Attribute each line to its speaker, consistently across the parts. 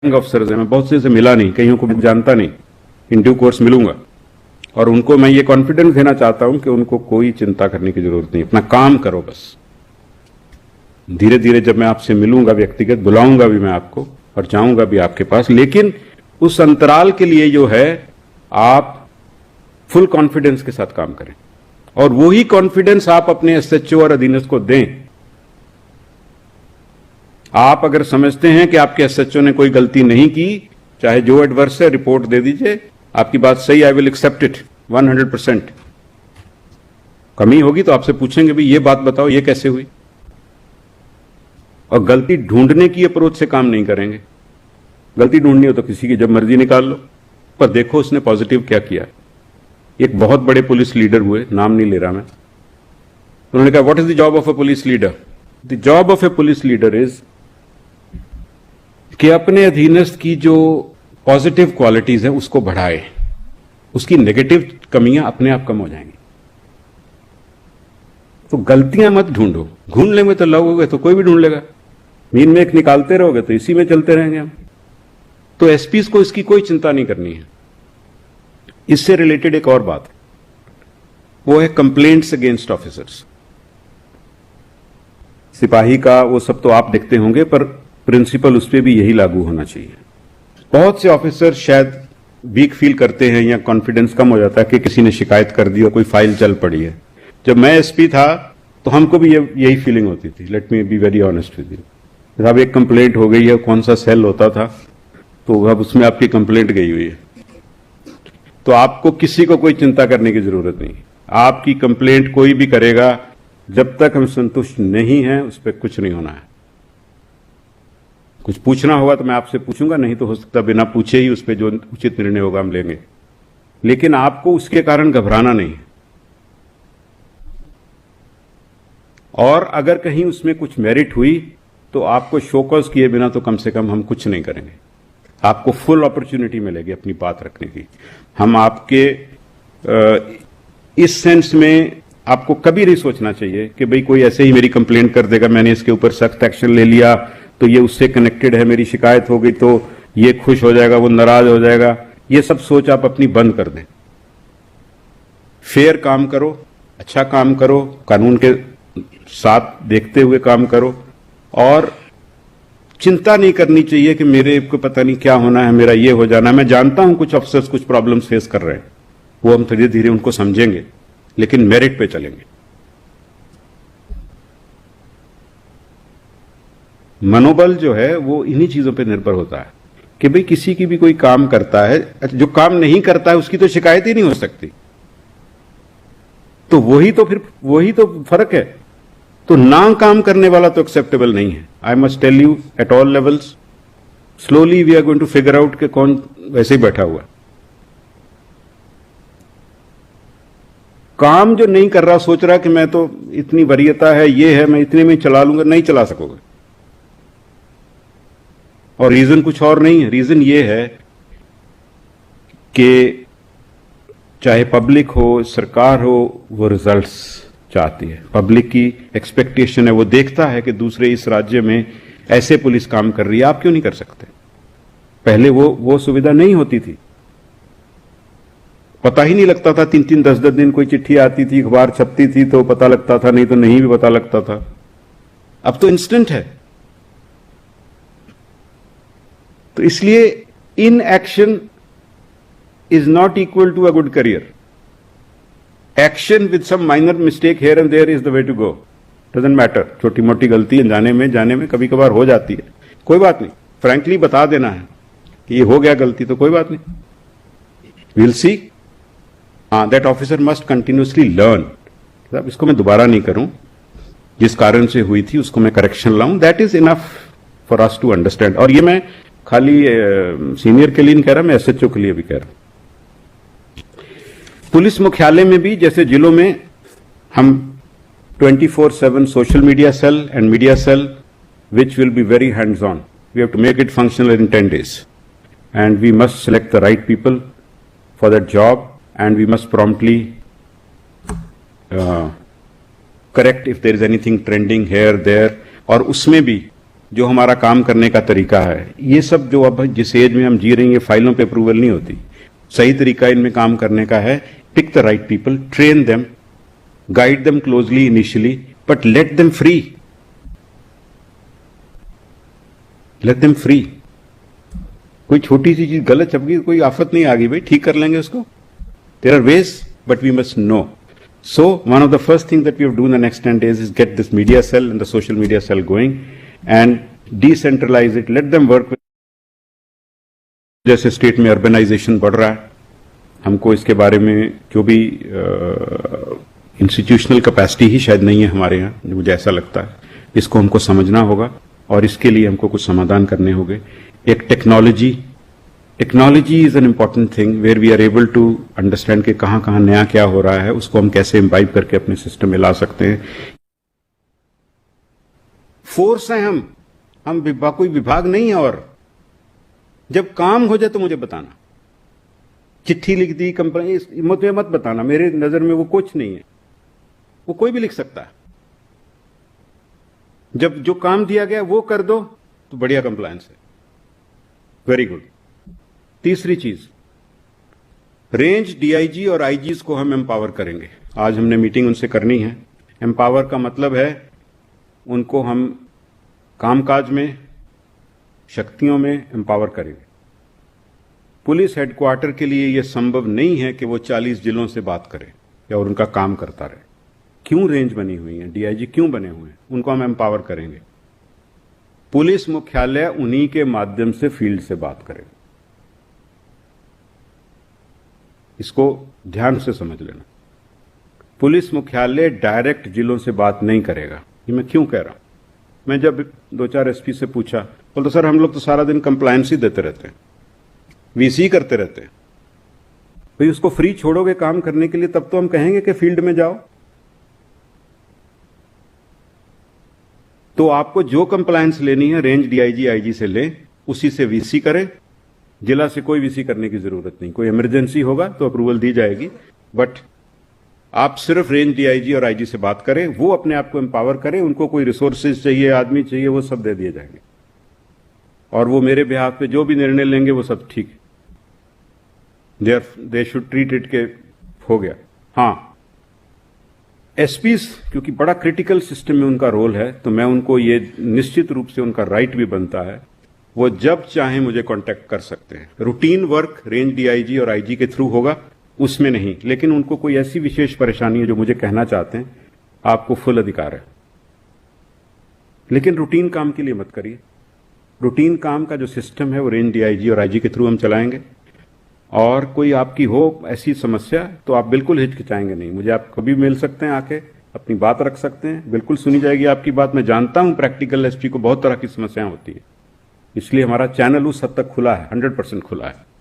Speaker 1: अफसर हैं, मैं बहुत से मिला नहीं, कईयों को जानता नहीं, इन ड्यू कोर्स मिलूंगा और उनको मैं ये कॉन्फिडेंस देना चाहता हूं कि उनको कोई चिंता करने की जरूरत नहीं, अपना काम करो बस। धीरे धीरे जब मैं आपसे मिलूंगा व्यक्तिगत, बुलाऊंगा भी मैं आपको और जाऊंगा भी आपके पास, लेकिन उस अंतराल के लिए जो है आप फुल कॉन्फिडेंस के साथ काम करें और वही कॉन्फिडेंस आप अपने एसएचओ और अधीनस्थ को दें। आप अगर समझते हैं कि आपके एसएचओ ने कोई गलती नहीं की, चाहे जो एडवर्स है रिपोर्ट दे दीजिए, आपकी बात सही, आई विल एक्सेप्ट इट 100%। कमी होगी तो आपसे पूछेंगे भी ये बात बताओ ये कैसे हुई, और गलती ढूंढने की अप्रोच से काम नहीं करेंगे। गलती ढूंढनी हो तो किसी की जब मर्जी निकाल लो, पर देखो उसने पॉजिटिव क्या किया। एक बहुत बड़े पुलिस लीडर हुए, नाम नहीं ले रहा मैं, उन्होंने कहा what is the job of a police leader? The job of A police leader is कि अपने अधीनस्थ की जो पॉजिटिव क्वालिटीज है उसको बढ़ाए, उसकी नेगेटिव कमियां अपने आप कम हो जाएंगी। तो गलतियां मत ढूंढो, ढूंढने में तो लगोगे तो कोई भी ढूंढ लेगा, मीन में एक निकालते रहोगे तो इसी में चलते रहेंगे हम। तो एसपीस को इसकी कोई चिंता नहीं करनी है। इससे रिलेटेड एक और बात है, वो है कंप्लेंट्स अगेंस्ट ऑफिसर्स। सिपाही का वो सब तो आप देखते होंगे, पर प्रिंसिपल उस पर भी यही लागू होना चाहिए। बहुत से ऑफिसर शायद वीक फील करते हैं या कॉन्फिडेंस कम हो जाता है कि किसी ने शिकायत कर दी और कोई फाइल चल पड़ी है। जब मैं एसपी था तो हमको भी यही फीलिंग होती थी, let me be very honest with you. अब एक कंप्लेंट हो गई है, कौन सा सेल होता था, तो अब उसमें आपकी कंप्लेंट गई हुई है, तो आपको किसी को कोई चिंता करने की जरूरत नहीं। आपकी कंप्लेंट कोई भी करेगा, जब तक हम संतुष्ट नहीं हैं उस पर कुछ नहीं होना है। कुछ पूछना होगा तो मैं आपसे पूछूंगा, नहीं तो हो सकता बिना पूछे ही उस पर जो उचित निर्णय होगा हम लेंगे, लेकिन आपको उसके कारण घबराना नहीं। और अगर कहीं उसमें कुछ मेरिट हुई तो आपको शोकॉज किए बिना तो कम से कम हम कुछ नहीं करेंगे। आपको फुल अपॉर्चुनिटी मिलेगी अपनी बात रखने की। हम आपके इस सेंस में आपको कभी नहीं सोचना चाहिए कि भाई कोई ऐसे ही मेरी कंप्लेंट कर देगा, मैंने इसके ऊपर सख्त एक्शन ले लिया तो ये उससे कनेक्टेड है, मेरी शिकायत हो गई तो ये खुश हो जाएगा, वो नाराज हो जाएगा। ये सब सोच आप अपनी बंद कर दें। फेयर काम करो, अच्छा काम करो, कानून के साथ देखते हुए काम करो, और चिंता नहीं करनी चाहिए कि मेरे को पता नहीं क्या होना है, मेरा ये हो जाना है। मैं जानता हूं कुछ अफसर्स कुछ प्रॉब्लम्स फेस कर रहे हैं, वो हम धीरे धीरे उनको समझेंगे, लेकिन मेरिट पे चलेंगे। मनोबल जो है वो इन्हीं चीजों पे निर्भर होता है कि भाई किसी की भी कोई काम करता है, जो काम नहीं करता है उसकी तो शिकायत ही नहीं हो सकती। तो वही तो फर्क है। तो ना काम करने वाला तो एक्सेप्टेबल नहीं है। I must tell you at all levels, slowly we are going to figure out कि कौन वैसे ही बैठा हुआ है। काम जो नहीं कर रहा, सोच रहा कि मैं तो इतनी वरीयता है, ये है, मैं इतने में चला लूंगा, नहीं चला सकोगे। और रीजन कुछ और नहीं है, रीजन ये है कि चाहे पब्लिक हो, सरकार हो, वो रिजल्ट्स चाहती है। पब्लिक की एक्सपेक्टेशन है, वो देखता है कि दूसरे इस राज्य में ऐसे पुलिस काम कर रही है, आप क्यों नहीं कर सकते। पहले वो सुविधा नहीं होती थी, पता ही नहीं लगता था। 3-3, 10-10 दिन कोई चिट्ठी आती थी, अखबार छपती थी तो पता लगता था, नहीं तो नहीं भी पता लगता था। अब तो इंस्टेंट है। तो इसलिए in action is not equal to a good career. Action with some minor mistake here and there is the way to go. Doesn't matter, छोटी मोटी गलती जाने में कभी कभार हो जाती है, कोई बात नहीं। फ्रैंकली बता देना है कि ये हो गया गलती, तो कोई बात नहीं, will see. That officer must continuously learn. अब इसको मैं दोबारा नहीं करूं, जिस कारण से हुई थी उसको मैं करेक्शन लाऊं, that is enough for us to understand. और ये मैं खाली सीनियर के लिए नहीं कह रहा, मैं एसएचओ के लिए भी कह रहा हूं। पुलिस मुख्यालय में भी जैसे जिलों में हम 24/7 social media cell and media cell which will be very hands on. We have to make it functional in 10 days. And we must select the right people for that job, and we must promptly correct if there is anything trending here, there. और उसमें भी जो हमारा काम करने का तरीका है, ये सब जो अब जिस एज में हम जी रहे हैं, ये फाइलों पे अप्रूवल नहीं होती। सही तरीका इनमें काम करने का है, pick the right people, train them, guide them closely initially, but let them free, let them free. कोई छोटी सी चीज गलत छप गई, कोई आफत नहीं आ गई भाई, ठीक कर लेंगे उसको। There are ways, but we must know. So one of the first things that we have to do in the next 10 days is get this media cell and the social media cell going and decentralize it, let them work with। जैसे state में urbanisation बढ़ रहा है, हमको इसके बारे में जो भी इंस्टीट्यूशनल कैपेसिटी ही शायद नहीं है हमारे यहाँ, मुझे ऐसा लगता है, इसको हमको समझना होगा और इसके लिए हमको कुछ समाधान करने होंगे। एक technology is an important thing where we are able to understand कि कहां कहां नया क्या हो रहा है, उसको हम कैसे इम्बाइब करके अपने सिस्टम में ला सकते हैं। फोर्स है हम कोई विभाग नहीं है। और जब काम हो जाए तो मुझे बताना, चिट्ठी लिख दी कंपनी, मुझे मत बताना, मेरे नजर में वो कुछ नहीं है, वो कोई भी लिख सकता है। जब जो काम दिया गया वो कर दो तो बढ़िया कंप्लायंस है, वेरी गुड। तीसरी चीज, रेंज डीआईजी और आईजीज को हम एम्पावर करेंगे। आज हमने मीटिंग उनसे करनी है। एम्पावर का मतलब है उनको हम कामकाज में, शक्तियों में एम्पावर करेंगे। पुलिस हेडक्वार्टर के लिए यह संभव नहीं है कि वो 40 जिलों से बात करे या और उनका काम करता रहे। क्यों रेंज बनी हुई है, डीआईजी क्यों बने हुए हैं, उनको हम एम्पावर करेंगे। पुलिस मुख्यालय उन्हीं के माध्यम से फील्ड से बात करेगा। इसको ध्यान से समझ लेना। पुलिस मुख्यालय डायरेक्ट जिलों से बात नहीं करेगा। ये मैं क्यों कह रहा हूं, मैं जब 2-4 एसपी से पूछा, बोलते सर हम लोग तो सारा दिन कंप्लायंस ही देते रहते हैं, वीसी करते रहते हैं। भाई उसको फ्री छोड़ोगे काम करने के लिए, तब तो हम कहेंगे कि फील्ड में जाओ। तो आपको जो कंप्लायंस लेनी है रेंज डीआईजी आईजी से लें, उसी से वीसी करें। जिला से कोई वीसी करने की जरूरत नहीं। कोई इमरजेंसी होगा तो अप्रूवल दी जाएगी, बट आप सिर्फ रेंज डीआईजी और आईजी से बात करें, वो अपने आप को एम्पावर करें। उनको कोई रिसोर्सेज चाहिए, आदमी चाहिए, वो सब दे दिए जाएंगे और वो मेरे बिहाफ पे जो भी निर्णय लेंगे वो सब ठीक है। दे शुड ट्रीट इट के हो गया। हाँ, एसपीस क्योंकि बड़ा क्रिटिकल सिस्टम में उनका रोल है, तो मैं उनको ये निश्चित रूप से उनका राइट भी बनता है, वो जब चाहे मुझे कांटेक्ट कर सकते हैं। रूटीन वर्क रेंज डीआईजी और आईजी के थ्रू होगा, उसमें नहीं। लेकिन उनको कोई ऐसी विशेष परेशानी है जो मुझे कहना चाहते हैं, आपको फुल अधिकार है। लेकिन रूटीन काम के लिए मत करिए। रूटीन काम का जो सिस्टम है वो रेंज डीआईजी और आईजी के थ्रू हम चलाएंगे। और कोई आपकी हो ऐसी समस्या तो आप बिल्कुल हिचकिचाएंगे नहीं, मुझे आप कभी मिल सकते हैं, आके अपनी बात रख सकते हैं, बिल्कुल सुनी जाएगी आपकी बात। मैं जानता हूं प्रैक्टिकल एसपी को बहुत तरह की समस्याएं होती है, इसलिए हमारा चैनल उस हद तक खुला है, 100% खुला है।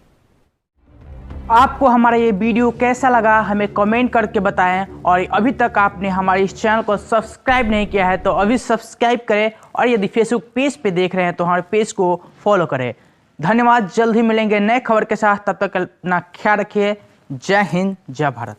Speaker 2: आपको हमारा ये वीडियो कैसा लगा हमें कमेंट करके बताएं, और अभी तक आपने हमारे इस चैनल को सब्सक्राइब नहीं किया है तो अभी सब्सक्राइब करें, और यदि फेसबुक पेज पे देख रहे हैं तो हमारे पेज को फॉलो करें। धन्यवाद। जल्द ही मिलेंगे नए खबर के साथ, तब तक अपना ख्याल रखिए। जय हिंद, जय भारत।